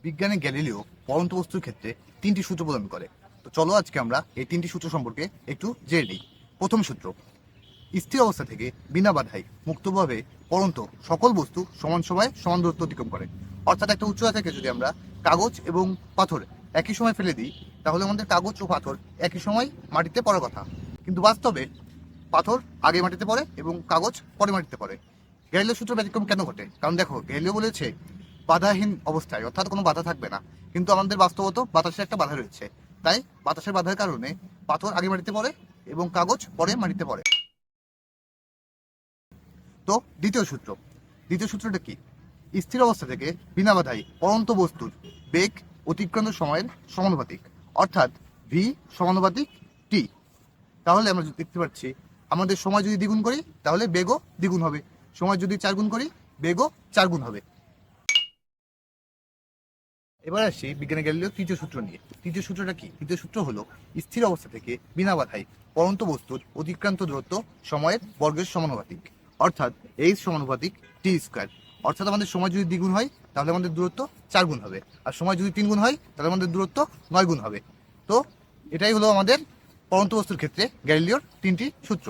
বিজ্ঞানী গ্যালিলিও পরন্ত বস্তুর ক্ষেত্রে তিনটি সূত্র প্রদান করে। তো চলো আজকে আমরা এই তিনটি সূত্র সম্পর্কে একটু জেনে নিই। প্রথম সূত্র, স্থির অবস্থা থেকে বিনা বাধায় মুক্তভাবে পরন্ত সকল বস্তু সমান সময়ে সমান দূরত্ব অতিক্রম করে। অর্থাৎ একটা উচ্চতা থেকে যদি আমরা কাগজ এবং পাথর একই সময় ফেলে দিই, তাহলে আমাদের কাগজ ও পাথর একই সময় মাটিতে পড়ার কথা, কিন্তু বাস্তবে পাথর আগে মাটিতে পড়ে এবং কাগজ পরে মাটিতে পড়ে। গ্যালিলিও সূত্র ব্যতিক্রম কেন ঘটে? কারণ দেখো, গ্যালিলিও বলেছে বাধাহীন অবস্থায়, অর্থাৎ কোনো বাধা থাকবে না, কিন্তু আমাদের বাস্তবত বাতাসের একটা বাধা রয়েছে। তাই বাতাসের বাধার কারণে পাথর আগে মাটিতে পড়ে এবং কাগজ পরে মাটিতে পড়ে। তো দ্বিতীয় সূত্রটা কি? স্থির অবস্থা থেকে বিনা বাধায় পরন্ত বস্তুর বেগ অতিক্রান্ত সময়ের সমানুপাতিক, অর্থাৎ ভি সমানুপাতিক টি। তাহলে আমরা দেখতে পাচ্ছি আমাদের সময় যদি দ্বিগুণ করি তাহলে বেগও দ্বিগুণ হবে, সময় যদি 4 গুণ করি বেগও 4 গুণ হবে। এবার আসছি বিজ্ঞানী গ্যালিলিও তৃতীয় সূত্র নিয়ে। তৃতীয় সূত্রটা কি? তৃতীয় সূত্র হলো স্থির অবস্থা থেকে বিনা বাধায় পরন্ত বস্তুর অতিক্রান্ত দূরত্ব সময়ের বর্গের সমানুপাতিক, অর্থাৎ এইচ সমানুপাতিক টি স্কোয়ার। অর্থাৎ আমাদের সময় যদি দ্বিগুণ হয় তাহলে আমাদের দূরত্ব 4 গুণ হবে, আর সময় যদি 3 গুণ হয় তাহলে আমাদের দূরত্ব 9 গুণ হবে। তো এটাই হলো আমাদের পরন্ত বস্তুর ক্ষেত্রে গ্যালিলিওর তিনটি সূত্র।